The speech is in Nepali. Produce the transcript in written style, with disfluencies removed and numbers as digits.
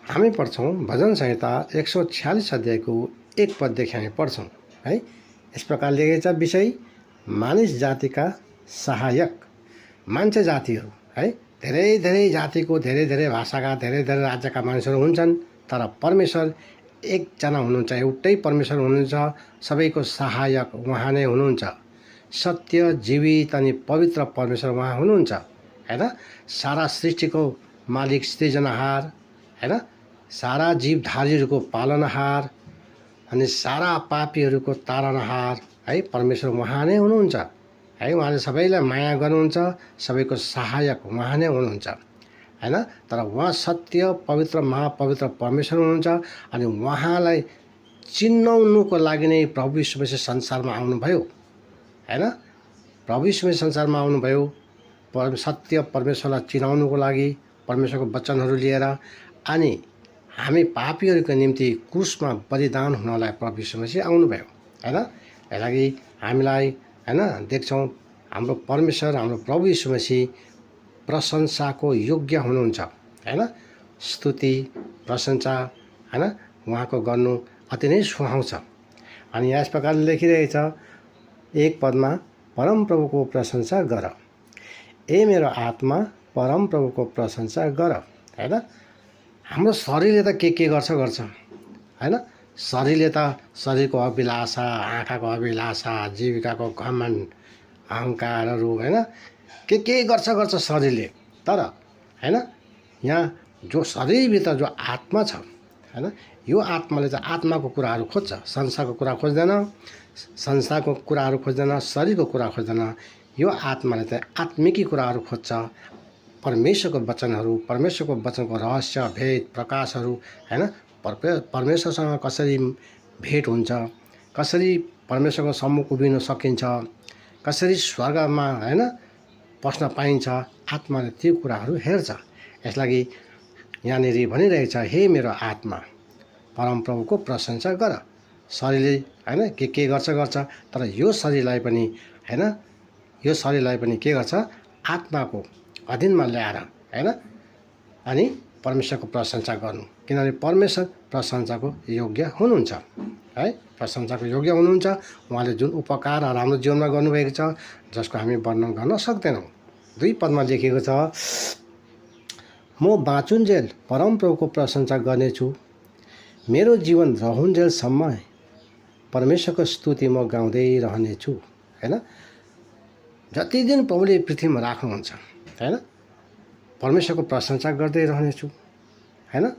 हामी पढ्छौँ भजन संहिता 146 अध्यायको 1 पददेखि हामी पढ्छौँ है। यस प्रकार लेखेको छ, विषय मानिस जातिका सहायक। मान्छे जातिहरू है, धेरै धेरै जातिको, धेरै धेरै भाषाका, धेरै धेरै राज्यका मानिसहरू हुन्छन्, तर परमेश्वर एकजना हुनुहुन्छ, एउटै परमेश्वर हुनुहुन्छ, सबैको सहायक उहाँ नै हुनुहुन्छ। सत्य, जीवित अनि पवित्र परमेश्वर उहाँ हुनुहुन्छ हैन। सारा सृष्टिको मालिक, सृजनहार हैन, सारा जीवधारीहरूको पालनहार अनि सारा पापीहरूको तारनहार है, परमेश्वर उहाँ नै हुनुहुन्छ है। उहाँले सबैलाई माया गर्नुहुन्छ, सबैको सहायक उहाँ नै हुनुहुन्छ हैन। तर उहाँ सत्य, पवित्र, महापवित्र परमेश्वर हुनुहुन्छ अनि उहाँलाई चिनाउनुको लागि नै प्रभु यीशु मसीह संसारमा आउनुभयो हैन। प्रभु यीशु मसीह संसारमा आउनुभयो सत्य परमेश्वरलाई चिनाउनुको लागि, परमेश्वरको वचनहरू लिएर। अनि हामी पापीहरूको निम्ति क्रुसमा बलिदान हुनलाई प्रभु यीशु मसीह आउनुभयो हैन। यसलागि हामीलाई हैन देख्छौँ, हाम्रो परमेश्वर, हाम्रो प्रभु यीशु मसीह प्रशंसाको योग्य हुनुहुन्छ हैन। स्तुति, प्रशंसा हैन उहाँको गर्नु अति नै सुहाउँछ। अनि यस प्रकारले लेखिरहेछ 1 पदमा, परम प्रभुको प्रशंसा गर। ए मेरो आत्मा परम प्रभुको प्रशंसा गर हैन। हाम्रो शरीरले त के गर्छ हैन। शरीरले त शरीरको अभिलाषा, आँखाको अभिलाषा, जीविकाको घमण्ड, अहङ्कारहरू हैन के गर्छ शरीरले। तर हैन यहाँ जो शरीरभित्र जो आत्मा छ हैन, यो आत्माले चाहिँ आत्माको कुराहरू खोज्छ, संसारको कुरा खोज्दैन, संसारको कुराहरू खोज्दैन, शरीरको कुरा खोज्दैन। यो आत्माले चाहिँ आत्मिकी कुराहरू खोज्छ, परमेश्वरको वचनहरू, परमेश्वरको वचनको रहस्य, भेद, प्रकाशहरू हैन। परमेश्वरसँग कसरी भेट हुन्छ, कसरी परमेश्वरको सम्मुख उभिन सकिन्छ, कसरी स्वर्गमा हैन पस्न पाइन्छ, आत्माले त्यो कुराहरू हेर्छ। यसलागि यहाँनिर भनिरहेछ, हे मेरो आत्मा परमप्रभुको प्रशंसा गर। शरीरले हैन के गर्छ, तर यो शरीरलाई पनि हैन, यो शरीरलाई पनि के गर्छ, आत्माको अधीनमा ल्याएर हैन अनि परमेश्वरको प्रशंसा गर्नु। किनभने परमेश्वर प्रशंसाको योग्य हुनुहुन्छ है, प्रशंसाको योग्य हुनुहुन्छ। उहाँले जुन उपकारहरू हाम्रो जीवनमा गर्नुभएको छ, जसको हामी वर्णन गर्न सक्दैनौँ। 2 पदमा लेखेको छ, म बाँचुन्जेल परमप्रभुको प्रशंसा गर्नेछु, मेरो जीवन रहन्जेलसम्म परमेश्वरको स्तुति म गाउँदै रहनेछु हैन। जति दिन प्रभुले पृथ्वीमा राख्नुहुन्छ हैन, परमेश्वरको प्रशंसा गर्दै रहनेछु हैन।